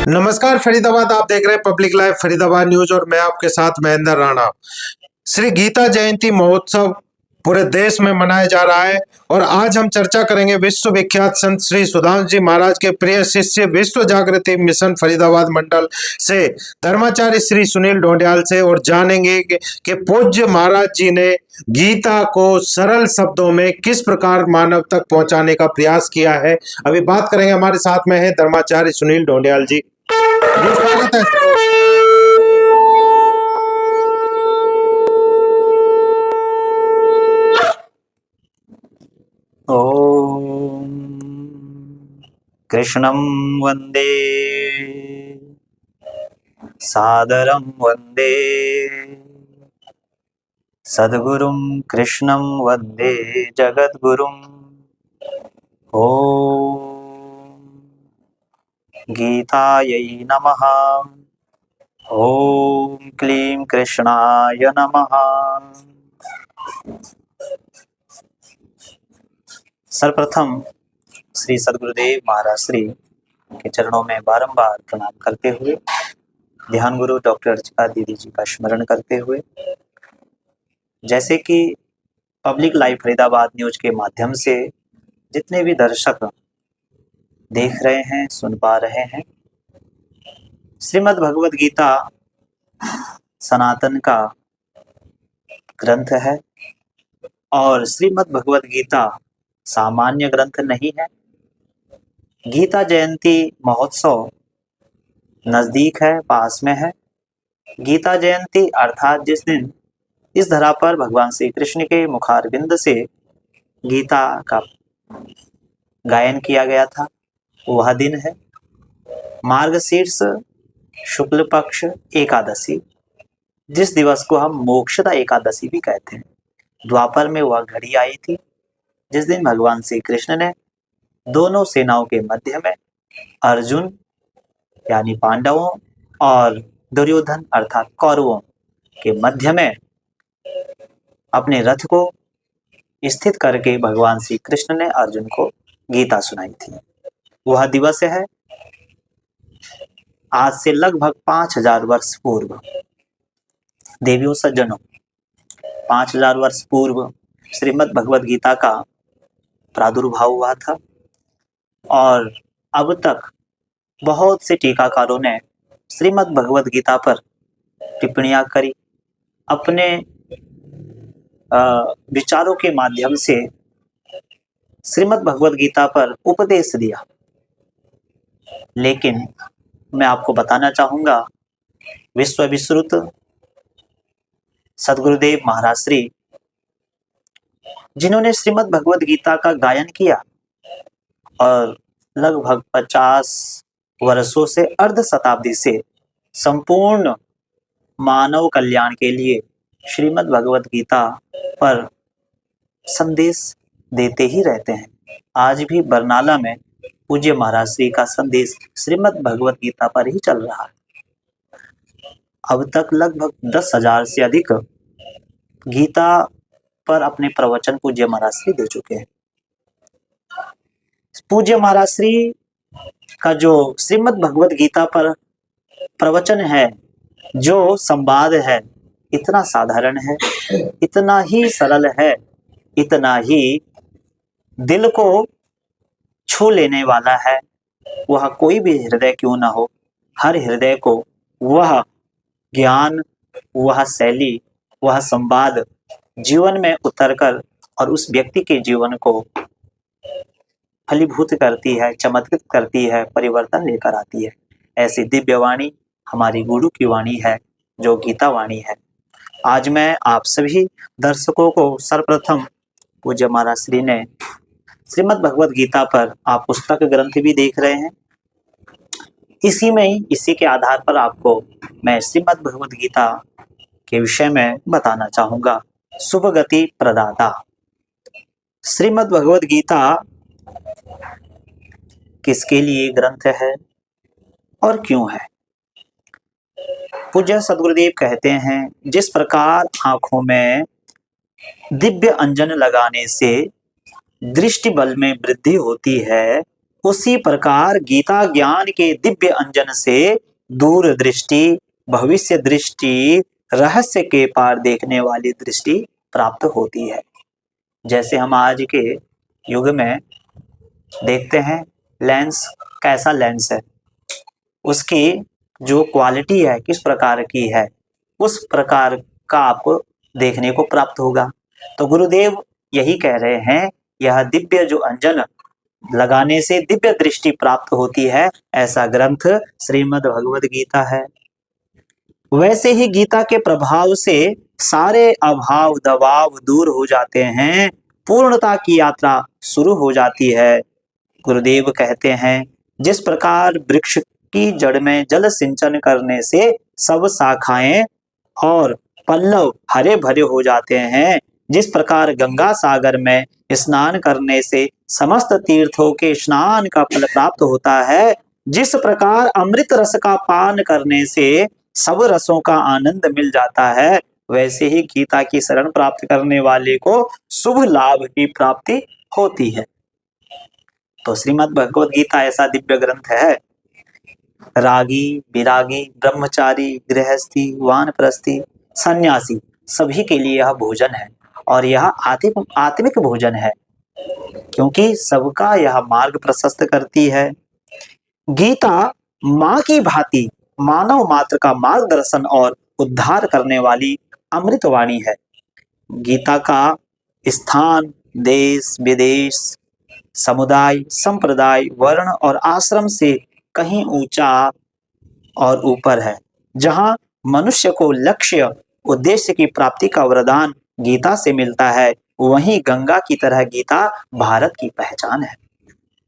नमस्कार फरीदाबाद, आप देख रहे हैं पब्लिक लाइव फरीदाबाद न्यूज और मैं आपके साथ महेंद्र राणा। श्री गीता जयंती महोत्सव पूरे देश में मनाया जा रहा है और आज हम चर्चा करेंगे विश्व विख्यात संत श्री सुधांशु जी महाराज के प्रिय शिष्य विश्व जागृति मिशन फरीदाबाद मंडल से धर्माचार्य श्री सुनील ढोंडियाल से और जानेंगे कि पूज्य महाराज जी ने गीता को सरल शब्दों में किस प्रकार मानव तक पहुंचाने का प्रयास किया है। अभी बात करेंगे, हमारे साथ में है धर्माचार्य सुनील ढोंडियाल जी। स्वागत है। ओम कृष्णं वंदे सादरं वंदे सद्गुरुं कृष्णं वंदे जगद्गुरुं। ओम गीतायै नमः। ओम क्लीं कृष्णाय नमः। सर्वप्रथम श्री सद्गुरुदेव महाराज श्री के चरणों में बारंबार प्रणाम करते हुए, ध्यान गुरु डॉक्टर अर्चिका दीदी जी का स्मरण करते हुए, जैसे कि पब्लिक लाइव फरीदाबाद न्यूज के माध्यम से जितने भी दर्शक देख रहे हैं, सुन पा रहे हैं, श्रीमद् भगवद गीता सनातन का ग्रंथ है और श्रीमद् भगवद गीता सामान्य ग्रंथ नहीं है। गीता जयंती महोत्सव नजदीक है, पास में है। गीता जयंती अर्थात जिस दिन इस धरा पर भगवान श्री कृष्ण के मुखारविंद से गीता का गायन किया गया था, वह दिन है मार्गशीर्ष शुक्ल पक्ष एकादशी, जिस दिवस को हम मोक्षदा एकादशी भी कहते हैं। द्वापर में वह घड़ी आई थी जिस दिन भगवान श्री कृष्ण ने दोनों सेनाओं के मध्य में अर्जुन यानी पांडवों और दुर्योधन अर्थात कौरवों के मध्य में अपने रथ को स्थित करके भगवान श्री कृष्ण ने अर्जुन को गीता सुनाई थी। वह दिवस है आज से लगभग 5000 वर्ष पूर्व। देवियों सज्जनों, 5000 वर्ष पूर्व श्रीमद् भगवद गीता का प्रादुर्भाव हुआ था और अब तक बहुत से टीकाकारों ने श्रीमद् भगवद गीता पर टिप्पणियां करी, अपने विचारों के माध्यम से श्रीमद् भगवद गीता पर उपदेश दिया। लेकिन मैं आपको बताना चाहूंगा, विश्व विश्रुत सद्गुरुदेव महाराज श्री जिन्होंने श्रीमद् भगवद गीता का गायन किया और लगभग 50 वर्षों से अर्ध शताब्दी से संपूर्ण मानव कल्याण के लिए श्रीमद् भगवद गीता पर संदेश देते ही रहते हैं। आज भी बरनाला में पूज्य महाराज श्री का संदेश श्रीमद् भगवद गीता पर ही चल रहा है। अब तक लगभग 10,000 से अधिक गीता पर अपने प्रवचन पूज्य महाराज श्री दे चुके हैं। पूज्य महाराज श्री का जो श्रीमद् भगवद गीता पर प्रवचन है, जो संवाद है, इतना साधारण है, इतना ही सरल है, इतना ही दिल को छू लेने वाला है। वह कोई भी हृदय क्यों ना हो, हर हृदय को वह ज्ञान, वह शैली, वह संवाद जीवन में उतरकर और उस व्यक्ति के जीवन को फलीभूत करती है, चमत्कृत करती है, परिवर्तन लेकर आती है। ऐसी दिव्य वाणी हमारी गुरु की वाणी है, जो गीता वाणी है। आज मैं आप सभी दर्शकों को सर्वप्रथम पूज्य महाराज श्री ने श्रीमद् भगवद गीता पर आप पुस्तक ग्रंथ भी देख रहे हैं, इसी के आधार पर आपको मैं श्रीमद् भगवद गीता के विषय में बताना चाहूंगा। शुभ गति प्रदाता श्रीमद् भगवद गीता किसके लिए ग्रंथ है और क्यों है? पूज्य सद्गुरुदेव कहते हैं, जिस प्रकार आंखों में दिव्य अंजन लगाने से दृष्टि बल में वृद्धि होती है, उसी प्रकार गीता ज्ञान के दिव्य अंजन से दूरदृष्टि, भविष्य दृष्टि, रहस्य के पार देखने वाली दृष्टि प्राप्त होती है। जैसे हम आज के युग में देखते हैं लेंस, कैसा लेंस है, उसकी जो क्वालिटी है किस प्रकार की है, उस प्रकार का आपको देखने को प्राप्त होगा। तो गुरुदेव यही कह रहे हैं, यह दिव्य जो अंजन लगाने से दिव्य दृष्टि प्राप्त होती है, ऐसा ग्रंथ श्रीमद् भगवद गीता है। वैसे ही गीता के प्रभाव से सारे अभाव दबाव दूर हो जाते हैं, पूर्णता की यात्रा शुरू हो जाती है। गुरुदेव कहते हैं, जिस प्रकार वृक्ष की जड़ में जल सिंचन करने से सब शाखाएं और पल्लव हरे भरे हो जाते हैं, जिस प्रकार गंगा सागर में स्नान करने से समस्त तीर्थों के स्नान का फल प्राप्त होता है, जिस प्रकार अमृत रस का पान करने से सब रसों का आनंद मिल जाता है, वैसे ही गीता की शरण प्राप्त करने वाले को शुभ लाभ की प्राप्ति होती है। तो श्रीमद् भगवद गीता ऐसा दिव्य ग्रंथ है, रागी, विरागी, ब्रह्मचारी, गृहस्थी, वानप्रस्थी, सन्यासी सभी के लिए यह भोजन है, और यह आत्मिक भोजन है, क्योंकि सबका यह मार्ग प्रशस्त करती है। गीता माँ की भांति मानव मात्र का मार्गदर्शन और उद्धार करने वाली अमृतवाणी है। गीता का स्थान देश विदेश, समुदाय, संप्रदाय, वर्ण और आश्रम से कहीं ऊंचा और ऊपर है। जहां मनुष्य को लक्ष्य उद्देश्य की प्राप्ति का वरदान गीता से मिलता है, वहीं गंगा की तरह गीता भारत की पहचान है।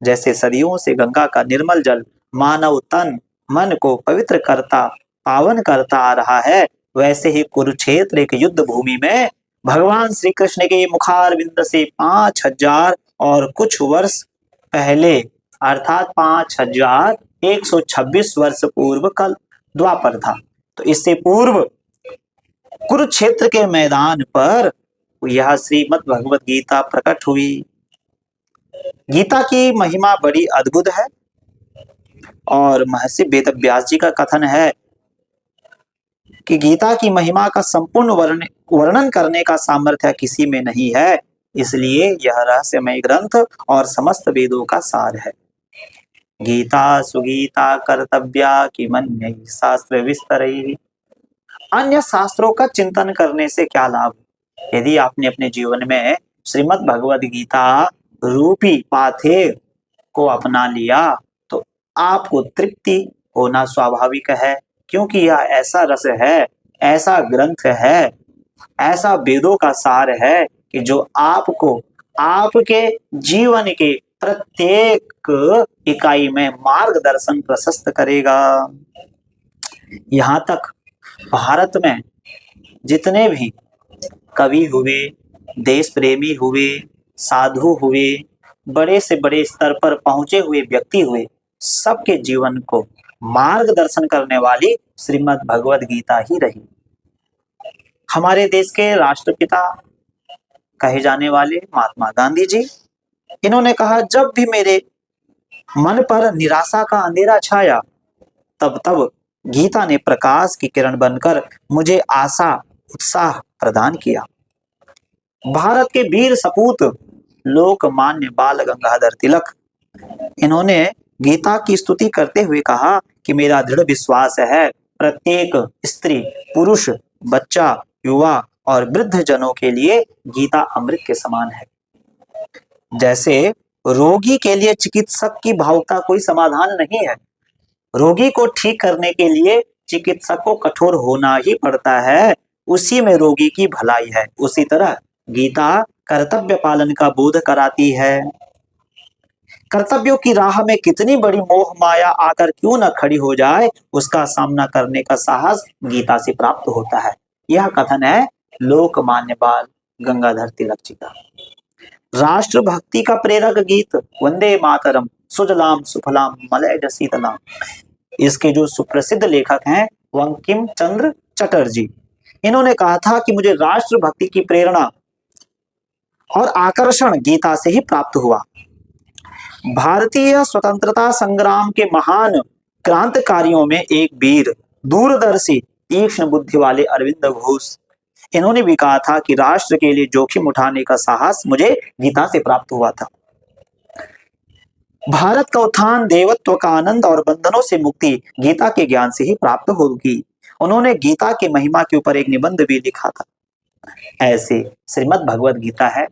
जैसे सदियों से गंगा का निर्मल जल मानव तन मन को पवित्र करता पावन करता आ रहा है, वैसे ही कुरुक्षेत्र एक युद्ध भूमि में भगवान श्री कृष्ण के मुखारविंद से 5000 और कुछ वर्ष पहले, अर्थात 5126 वर्ष पूर्व कल द्वापर था। तो इससे पूर्व कुरुक्षेत्र के मैदान पर यह श्रीमद् भगवद गीता प्रकट हुई। गीता की महिमा बड़ी अद्भुत है, और महर्षि वेदव्यास जी का कथन है कि गीता की महिमा का संपूर्ण वर्णन करने का सामर्थ्य किसी में नहीं है, इसलिए यह रहस्यमय ग्रंथ और समस्त वेदों का सार है। गीता सुगीता कर्तव्या किमन्य शास्त्र विस्तरैः। अन्य शास्त्रों का चिंतन करने से क्या लाभ? यदि आपने अपने जीवन में श्रीमद् भगवद गीता रूपी पाथे को अपना लिया तो आपको तृप्ति होना स्वाभाविक है, क्योंकि यह ऐसा रस है, ऐसा ग्रंथ है, ऐसा वेदों का सार है कि जो आपको आपके जीवन के प्रत्येक इकाई में मार्गदर्शन प्रशस्त करेगा। यहाँ तक भारत में जितने भी कवि हुए, देश प्रेमी हुए, साधु हुए, बड़े से बड़े स्तर पर पहुंचे हुए व्यक्ति हुए, सबके जीवन को मार्गदर्शन करने वाली श्रीमद् भगवद गीता ही रही। हमारे देश के राष्ट्रपिता कहे जाने वाले महात्मा गांधी जी, इन्होंने कहा, जब भी मेरे मन पर निराशा का अंधेरा छाया, तब तब गीता ने प्रकाश की किरण बनकर मुझे आशा उत्साह प्रदान किया। भारत के वीर सपूत लोकमान्य बाल गंगाधर तिलक, इन्होंने गीता की स्तुति करते हुए कहा कि मेरा दृढ़ विश्वास है, प्रत्येक स्त्री, पुरुष, बच्चा, युवा और वृद्ध जनों के लिए गीता अमृत के समान है। जैसे रोगी के लिए चिकित्सक की भावुकता कोई समाधान नहीं है, रोगी को ठीक करने के लिए चिकित्सक को कठोर होना ही पड़ता है, उसी में रोगी की भलाई है। उसी तरह गीता कर्तव्य पालन का बोध कराती है। कर्तव्यों की राह में कितनी बड़ी मोह माया आकर क्यों न खड़ी हो जाए, उसका सामना करने का साहस गीता से प्राप्त होता है। यह कथन है लोकमान्य बाल गंगाधर तिलक जी का। राष्ट्र भक्ति का प्रेरक गीत वंदे मातरम सुजलाम सुफलाम मलयज शीतलाम, इसके जो सुप्रसिद्ध लेखक हैं बंकिम चंद्र चटर्जी, इन्होंने कहा था कि मुझे राष्ट्र भक्ति की प्रेरणा और आकर्षण गीता से ही प्राप्त हुआ। भारतीय स्वतंत्रता संग्राम के महान क्रांतिकारियों में एक वीर, दूरदर्शी, तीक्ष्ण बुद्धि वाले अरविंद घोष, इन्होंने भी कहा था कि राष्ट्र के लिए जोखिम उठाने का साहस मुझे गीता से प्राप्त हुआ था। भारत का उत्थान, देवत्व का आनंद और बंधनों से मुक्ति गीता के ज्ञान से ही प्राप्त होगी। उन्होंने गीता की महिमा के ऊपर एक निबंध भी लिखा था। ऐसे श्रीमद् भगवद गीता है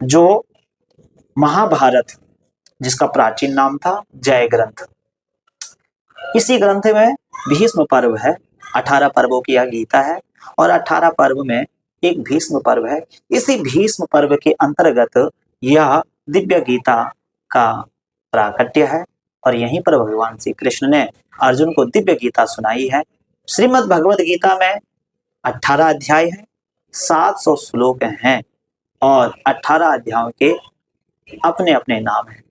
जो महाभारत, जिसका प्राचीन नाम था जय ग्रंथ। इसी ग्रंथ में भीष्म पर्व है। 18 पर्वों की यह गीता है और 18 पर्व में एक भीष्म पर्व है। इसी भीष्म पर्व के अंतर्गत यह दिव्य गीता का प्राकट्य है और यहीं पर भगवान श्री कृष्ण ने अर्जुन को दिव्य गीता सुनाई है। श्रीमद् भगवद गीता में 18 अध्याय हैं, 700 श्लोक हैं और 18 अध्यायों के अपने अपने नाम हैं।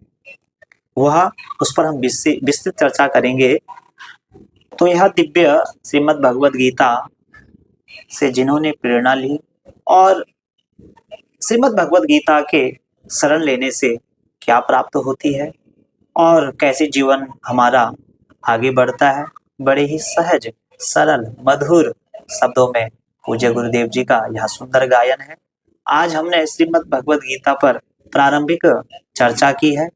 वह उस पर हम विस्तृत चर्चा करेंगे। तो यह दिव्य श्रीमद् भगवद गीता से जिन्होंने प्रेरणा ली और श्रीमद् भगवद गीता के शरण लेने से क्या प्राप्त होती है और कैसे जीवन हमारा आगे बढ़ता है, बड़े ही सहज, सरल, मधुर शब्दों में पूज्य गुरुदेव जी का यह सुंदर गायन है। आज हमने श्रीमद् भगवद गीता पर प्रारंभिक चर्चा की है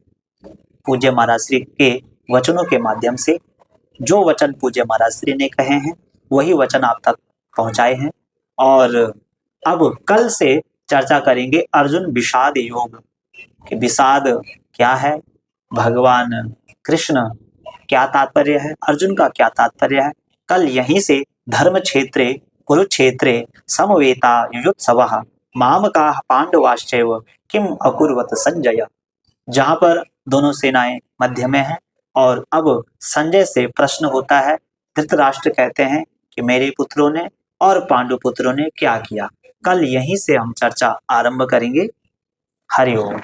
पूज्य महाराज श्री के वचनों के माध्यम से। जो वचन पूज्य महाराज श्री ने कहे हैं वही वचन आप तक पहुंचाए हैं और अब कल से चर्चा करेंगे अर्जुन विषाद योग कि विषाद क्या है, भगवान कृष्ण क्या तात्पर्य है, अर्जुन का क्या तात्पर्य है। कल यहीं से धर्म क्षेत्रे कुरुक्षेत्रे समवेता युयुत्सवः मामकाः पांडवाश्चैव किम अकुर्वत संजय, जहां पर दोनों सेनाएं मध्य में हैं और अब संजय से प्रश्न होता है। धृतराष्ट्र कहते हैं कि मेरे पुत्रों ने और पांडु पुत्रों ने क्या किया। कल यहीं से हम चर्चा आरंभ करेंगे। हरि ओम।